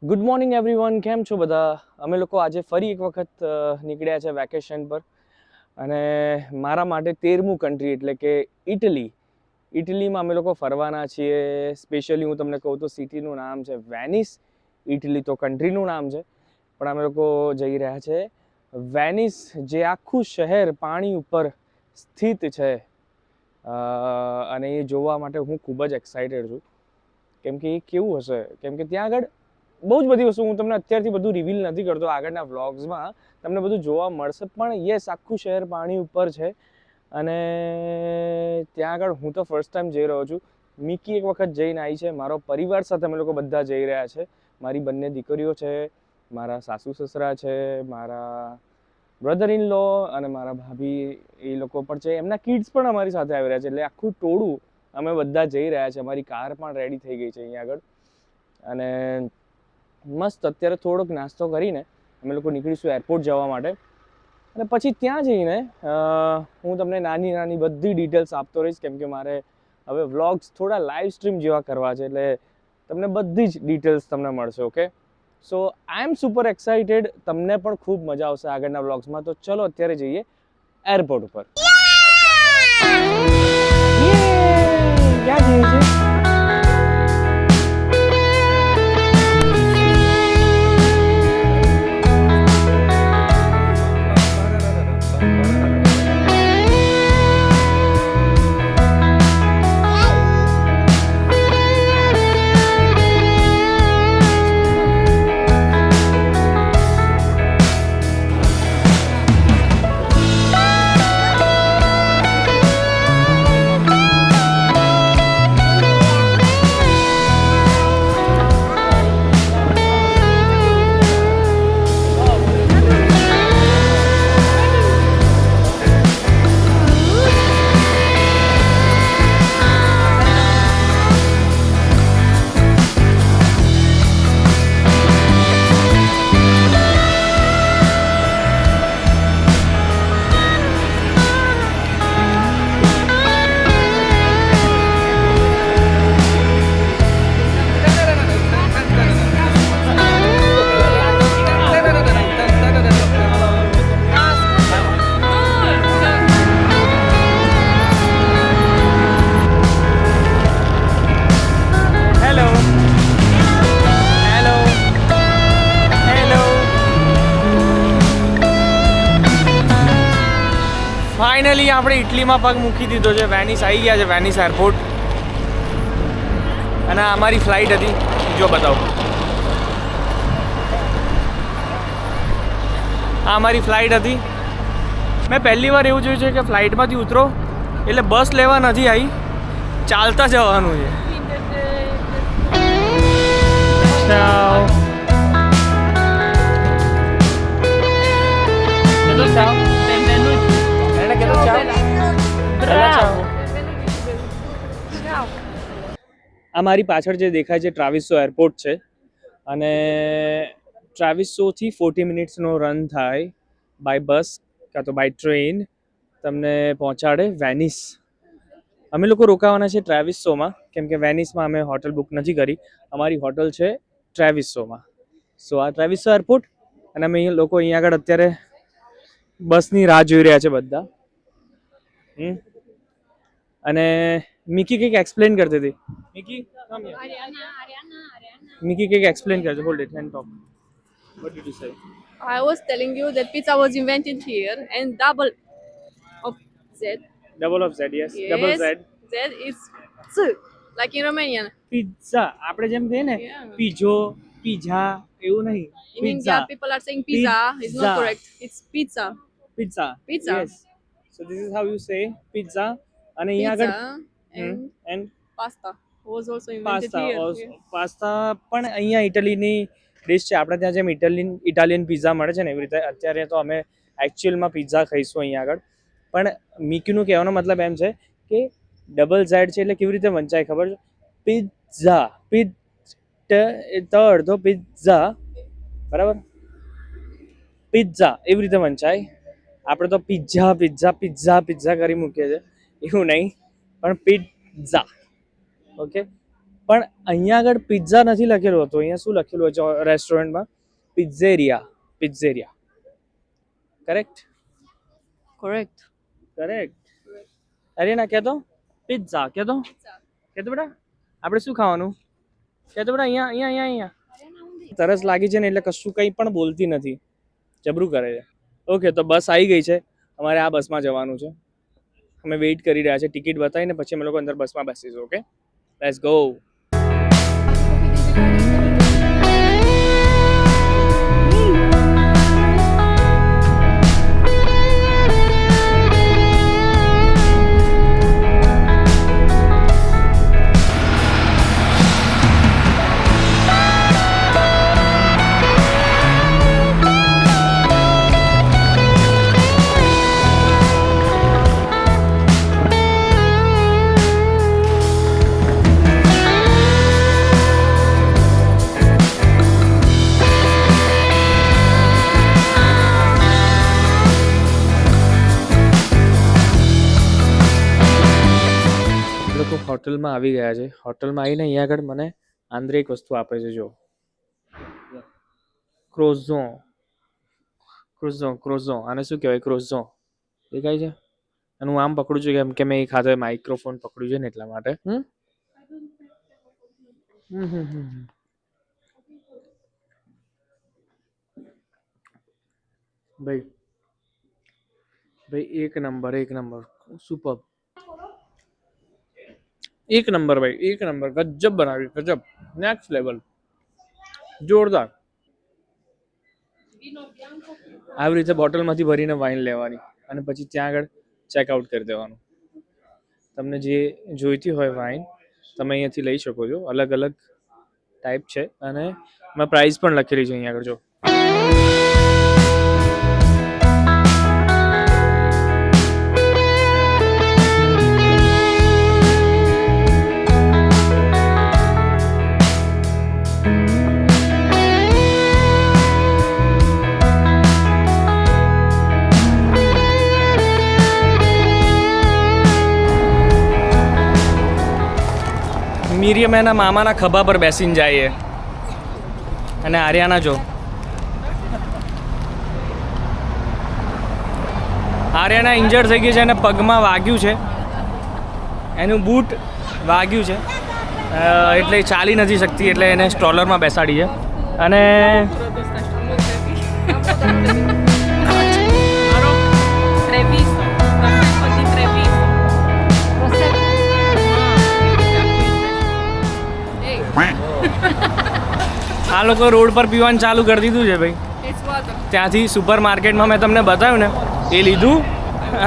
Good morning everyone, કેમ છો બધા? અમે લોકો આજે ફરી એક વખત નીકળ્યા છે વેકેશન પર અને મારા માટે 13મું કન્ટ્રી એટલે કે ઇટલીમાં અમે લોકો ફરવાના છીએ. સ્પેશિયલી હું તમને કહું તો સિટીનું નામ છે વેનિસ. ઇટલી તો કન્ટ્રીનું નામ છે, પણ અમે લોકો જઈ રહ્યા છે વેનિસ, જે આખું શહેર પાણી ઉપર સ્થિત છે. અને એ જોવા માટે હું ખૂબ જ એક્સાઇટેડ છું, કેમ કે એ કેવું હશે, કેમ કે ત્યાં આગળ બહુ જ બધી વસ્તુ હું તમને અત્યારથી બધું રિવીલ નથી કરતો, આગળના વ્લોગ્સમાં તમને બધું જોવા મળશે. પણ યસ, આખું શહેર પાણી ઉપર છે અને ત્યાં આગળ હું તો ફર્સ્ટ ટાઈમ જઈ રહ્યો છું. મિકી એક વખત જઈને આવી છે. મારો પરિવાર સાથે અમે લોકો બધા જઈ રહ્યા છે. મારી બંને દીકરીઓ છે, મારા સાસુ સસરા છે, મારા બ્રધર ઇન લો અને મારા ભાભી, એ લોકો પણ છે. એમના કિડ્સ પણ અમારી સાથે આવી રહ્યા છે. એટલે આખું ટોળું અમે બધા જઈ રહ્યા છે. અમારી કાર પણ રેડી થઈ ગઈ છે અહીંયા આગળ. અને મસ્ત અત્યારે થોડોક નાસ્તો કરીને અમે લોકો નીકળીશું એરપોર્ટ જવા માટે. અને પછી ત્યાં જઈને હું તમને નાની નાની બધી ડિટેલ્સ આપતો રહીશ, કેમ કે મારે હવે વ્લોગ્સ થોડા લાઈવ સ્ટ્રીમ જેવા કરવા છે, એટલે તમને બધી જ ડિટેલ્સ તમને મળશે. ઓકે, સો આઈ એમ સુપર એક્સાઇટેડ. તમને પણ ખૂબ મજા આવશે આગળના વ્લોગ્સમાં. તો ચલો અત્યારે જઈએ એરપોર્ટ ઉપર. ક્યાં જઈએ છીએ? ફાઇનલી આપણે ઇટલીમાં પગ મૂકી દીધો છે. વેનિસ આવી ગયા છે, વેનિસ એરપોર્ટ. અને અમારી ફ્લાઇટ હતી, જો બતાવો, આ અમારી ફ્લાઇટ હતી. મેં પહેલી વાર એવું જોયું છે કે ફ્લાઇટમાંથી ઉતરો એટલે બસ લેવા નથી આવી, ચાલતા જવાનું છે. આ મારી પાછળ જે દેખાય છે ટ્રાવિસો એરપોર્ટ છે, અને ટ્રાવિસોથી 40 મિનિટ્સનો રન થાય બાય બસ કાં તો બાય ટ્રેન, તમને પહોંચાડે વેનિસ. અમે લોકો રોકાવાના છે ટ્રાવિસોમાં, કેમ કે વેનિસમાં અમે હોટલ બુક નથી કરી. અમારી હોટલ છે ટ્રાવિસોમાં. સો આ ટ્રાવિસો એરપોર્ટ, અને અમે લોકો અહીંયા આગળ અત્યારે બસની રાહ જોઈ રહ્યા છે બધા. અને મિકી કંઈક એક્સપ્લેન કરતી હતી. મિકી કંઈક એક્સપ્લેન કરજો. Hold it and talk. What did you say? I was telling you that pizza was invented here and double of Z. Double of Z, yes. Yes. Double Z. Z is Z, like in Romanian. Pizza આપણે જેમ કહીએ ને, Yeah. Piezo, pizza, એવું નહીં. In India, people are saying pizza. It's Pizza. not correct. It's pizza. Pizza. Pizza. Yes. So this is how you say pizza. અને અહીંયા આગળ Pizza and and pasta was also invented pasta. here. Also Yeah. Pasta પણ અહીંયા ઇટલીની dish છે. આપણે ત્યાં જેમ Italian pizza મળે છે ને, એવી રીતે અત્યારે તો અમે એકચ્યુઅલમાં પિઝા ખાઈશું અહીંયા આગળ. પણ મિકીનું કહેવાનો મતલબ એમ છે કે ડબલ ઝેડ છે એટલે કેવી રીતે વંચાય ખબર છે? પિઝા, તો અડધો પિઝા, બરાબર? પિઝા એવી રીતે વંચાય. આપણે તો પિઝા પિઝા પિઝા પિઝા કરી મૂકીએ છીએ, એવું નહીં, પણ પિઝા. ઓકે, પણ અહીંયા આગળ પિઝા નથી લખેલું હતું. અહીંયા શું લખેલું છે રેસ્ટોરન્ટમાં? પિઝ્ઝેરિયા. કરેક્ટ? Correct. કરેક્ટ. અરેના કહેતો પિઝા કહેતો બેટા આપણે શું ખાવાનું કહેતો બેટા? અહીંયા તરસ લાગી છે ને એટલે કશું કંઈ પણ બોલતી નથી, જબરું કરે છે. ઓકે, તો બસ આવી ગઈ છે. અમારે આ બસમાં જવાનું છે. અમે વેઇટ કરી રહ્યા છે. ટિકિટ બતાવીને પછી અમે લોકો અંદર બસમાં બેસીશું. Okay, let's go. હોટલમાં આવી ગયા છે. હોટલમાં આવીને અહીંયા આગળ મને આંદ્રે એક વસ્તુ આપે છે. જો ક્રોઝો આને શું કહેવાય? ક્રોઝો દેખાય છે? અને હું આમ પકડું છું કેમ કે મેં એક હાથે માઇક્રોફોન પકડ્યું છે ને એટલા માટે. ભાઈ એક નંબર સુપર. એક નંબર ભાઈ, એક નંબર. ગજબ બનાવી, ગજબ, નેક્સ્ટ લેવલ, જોરદાર. આવી રીતે બોટલમાંથી ભરીને વાઇન લેવાની અને પછી ત્યાં આગળ ચેકઆઉટ કરી દેવાનું. તમને જે જોઈતી હોય વાઇન તમે અહીંયાથી લઈ શકો છો. અલગ અલગ ટાઈપ છે અને એમાં પ્રાઇસ પણ લખેલી છે અહીંયા આગળ. જો મિરિયમ એના મામાના ખભા પર બેસીને જાય અને આર્યાના જો આર્યાના ઇન્જર્ડ થઈ ગઈ છે અને પગમાં વાગ્યું છે, એનું બૂટ વાગ્યું છે એટલે ચાલી નથી શકતી, એટલે એને સ્ટ્રોલરમાં બેસાડી છે. અને આ લોકો રોડ પર પીવાનું ચાલુ કરી દીધું છે ભાઈ. ત્યાંથી સુપર માર્કેટમાં મેં તમને બતાવ્યું ને એ લીધું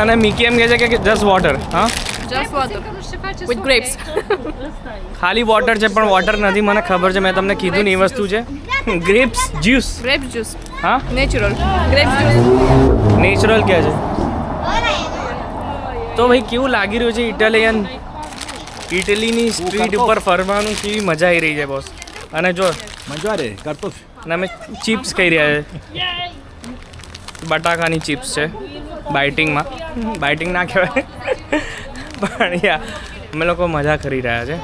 અને મિકી એમ કહે છે કે જસ્ટ વોટર. હા, Just water with grapes. ખાલી વોટર છે પણ વોટર નથી, મને ખબર છે, મેં તમને કીધું ને એ વસ્તુ છે ગ્રેપ્સ જ્યુસ. Grape juice. હા, Natural. Grape juice. નેચરલ કહે છે. તો ભાઈ કેવું લાગી રહ્યું છે ઇટલીની સ્ટ્રીટ ઉપર ફરવાનું? કેવી મજા આવી રહી છે બોસ. અને જો અને અમે ચિપ્સ ખાઈ રહ્યા છે, બટાકાની ચિપ્સ છે. બાઇટિંગ ના કહેવાય પણ યા અમે લોકો મજા કરી રહ્યા છે.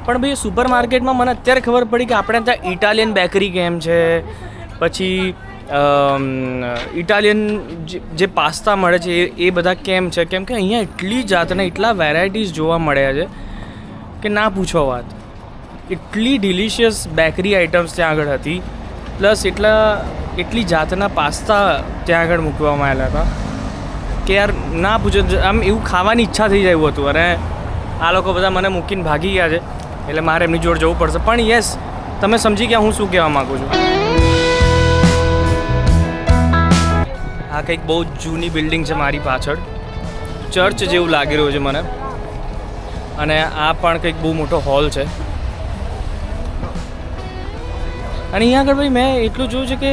પણ ભાઈ સુપર માર્કેટમાં મને અત્યારે ખબર પડી કે આપણે ત્યાં ઇટાલિયન બેકરી કેમ છે, પછી ઇટાલિયન જે પાસ્તા મળે છે એ બધા કેમ છે, કેમ કે અહીંયા એટલી જાતના એટલા વેરાયટીઝ જોવા મળ્યા છે કે ના પૂછો વાત. એટલી ડિલિશિયસ બેકરી આઇટમ્સ ત્યાં આગળ હતી, પ્લસ એટલી જાતના પાસ્તા ત્યાં આગળ મૂકવામાં આવેલા હતા કે યાર ના પૂછો, આમ એવું ખાવાની ઈચ્છા થઈ જાય એવું હતું. અને આ લોકો બધા મને મૂકીને ભાગી ગયા છે એટલે મારે એમની જોડે જવું પડશે. પણ યસ, તમે સમજી ગયા હું શું કહેવા માગું છું. આ કંઈક બહુ જૂની બિલ્ડિંગ છે મારી પાછળ, ચર્ચ જેવું લાગી રહ્યું છે મને. અને આ પણ કંઈક બહુ મોટો હોલ છે. અને અહીંયા આગળ ભાઈ મેં એટલું જોયું છે કે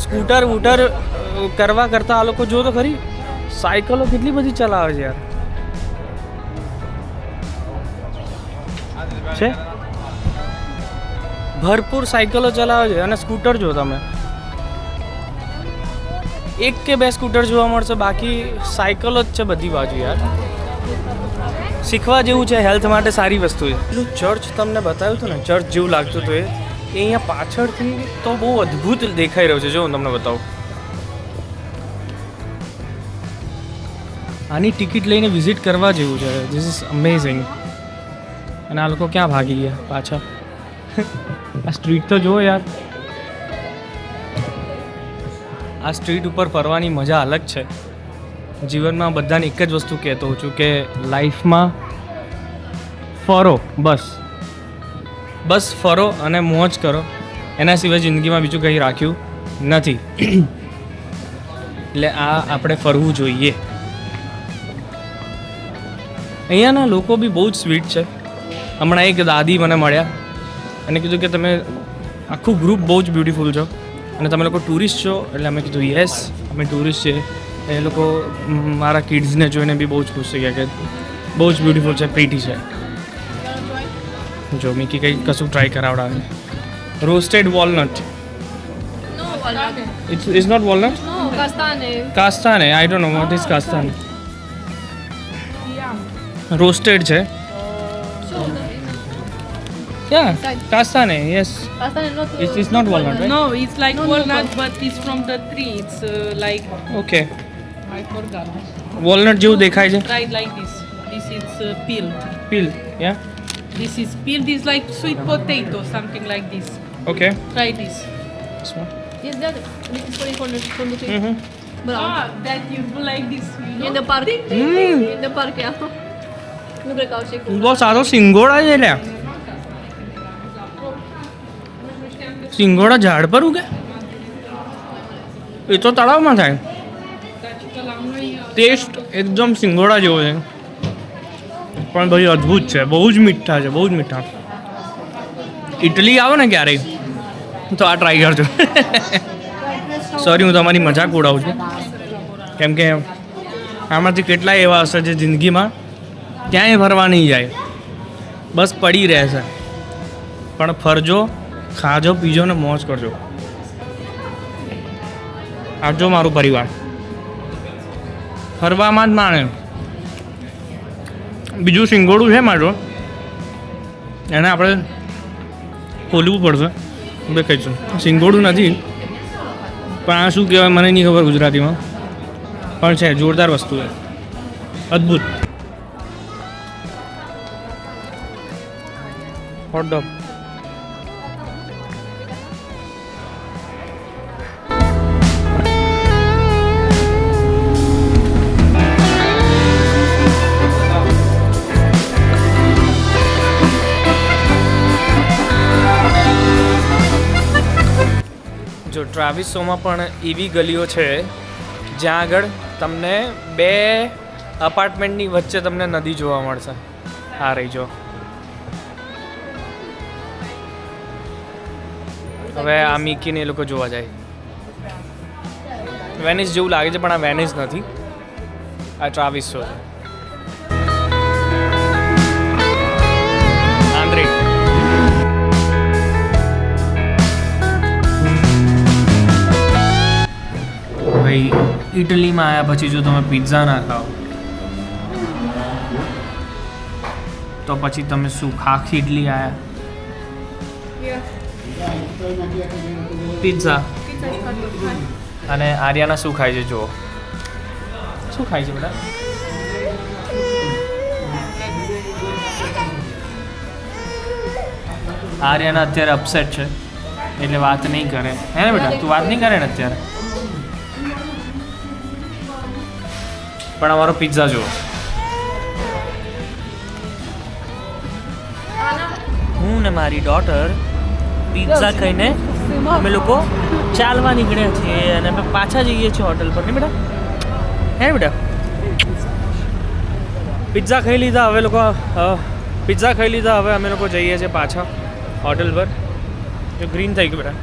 સ્કૂટર વૂટર કરવા કરતાં આ લોકો જો તો ખરી સાયકલો કેટલી બધી ચલાવે છે યાર. છે ભરપૂર સાયકલો ચલાવે છે. અને સ્કૂટર જો તમે, એક કે બે સ્કૂટર જોવા મળશે, બાકી સાયકલો જ છે બધી બાજુ યાર. શીખવા જેવું છે, હેલ્થ માટે સારી વસ્તુ છે. પેલું ચર્ચ તમને બતાવ્યું હતું ને, ચર્ચ જેવું લાગતું હતું એ અહીંયા પાછળથી તો બહુ અદ્ભુત દેખાઈ રહ્યું છે. જો હું તમને બતાવું, આની ટિકિટ લઈને વિઝિટ કરવા જેવું છે. This is amazing. અને આ લોકો ક્યાં ભાગી ગયા પાછા? આ સ્ટ્રીટ તો જુઓ યાર. આ સ્ટ્રીટ ઉપર ફરવાની મજા અલગ છે. જીવનમાં બધાને એક જ વસ્તુ કહેતો હોઉં છું કે લાઈફમાં ફરો, બસ ફરો અને મોજ કરો. એના સિવાય જિંદગીમાં બીજું કંઈ રાખ્યું નથી. એટલે આ આપણે ફરવું જોઈએ. અહીંયાના લોકો બી બહુ જ સ્વીટ છે. હમણાં એક દાદી મને મળ્યા અને કીધું કે તમે આખું ગ્રુપ બહુ જ બ્યુટિફુલ છો અને તમે લોકો ટુરિસ્ટ છો. એટલે અમે કીધું યસ, અમે ટુરિસ્ટ છીએ. એ લોકો મારા કિડ્સને જોઈને બી બહુ જ ખુશ થઈ ગયા કે બહુ જ બ્યુટિફુલ છે, પ્રીટી છે. જો મિકી કંઈ કશું ટ્રાય કરાવડાવે. Roasted walnut. No, walnut. It's not walnut. No, castane. Castane, I don't know what is castane. Roasted છે. Yeah, castane, yes. Castane not. It's not walnut, right? No, it's like walnut, but it's from the tree. It's like okay. I forgot. Walnut જેવું દેખાય છે. Try it like this. This is peel. Pill, yeah. This is peel. This is like sweet potato, something like this. Okay. Try this. Yes, that. This is from the tree. Brown. Ah, that you do like this. You know? In the park. In the park, yeah. Nu cred că au și cu. બહુ સારો સિંગોડા છે લ્યા. સિંગોડા ઝાડ પર ઉગે? એ તો તળાવમાં થાય. ટેસ્ટ એકદમ સિંગોડા જેવો છે, પણ ભાઈ અદ્ભુત છે. બહુ જ મીઠા છે, બહુ જ મીઠા. ઇટલી આવો ને ક્યારેય તો આ ટ્રાય કરજો. સોરી, હું તમારી મજાક ઉડાવું છું, કેમ કે આમાંથી કેટલાય એવા હશે જે જિંદગીમાં ક્યાંય ફરવા નહીં જાય, બસ પડી રહેશે. પણ ફરજો, ખાજો, પીજો ને મોજ કરજો. આવજો મારું પરિવાર. ફરવામાં જ માણે. બીજું સિંગોડું છે મારું, એને આપણે ખોલવું પડશે. દેખાઈશું. સિંગોડું નથી, પણ આ શું કહેવાય મને નહીં ખબર ગુજરાતીમાં, પણ છે જોરદાર વસ્તુ છે, અદ્ભુત. હોટડોગ. જો ટ્રાવિસોમાં પણ એવી ગલીઓ છે જ્યાં આગળ તમને બે અપાર્ટમેન્ટની વચ્ચે તમને નદી જોવા મળશે. આ રહી જો. હવે આ મીકીને એ લોકો જોવા જાય. વેનિસ જેવું લાગે છે પણ આ વેનિસ નથી, આ ટ્રાવિસો છે. આંદ્રે. ભાઈ ઇટલીમાં આવ્યા પછી જો તમે પિઝા ના ખાઓ તો પછી તમે શું? ખાખી ઇડલી આવ્યા. પિઝા. અને આર્યાના શું ખાય છે જુઓ. શું ખાય છે બેટા? આર્યાના અત્યારે અપસેટ છે એટલે વાત નહીં કરે. હે ને બેટા, તું વાત નહીં કરે ને અત્યારે. પણ અમારો પિઝા જુઓ. હું ને મારી ડોટર પિઝા ખાઈને અમે લોકો ચાલવા નીકળ્યા છીએ અને અમે પાછા જઈએ છીએ હોટલ પર. ને બેટા, હે બેટા, પિઝા ખાઈ લીધા હવે લોકો. પિઝા ખાઈ લીધા હવે અમે લોકો જઈએ છીએ પાછા હોટલ પર. ગ્રીન થઈ ગયું બેટા.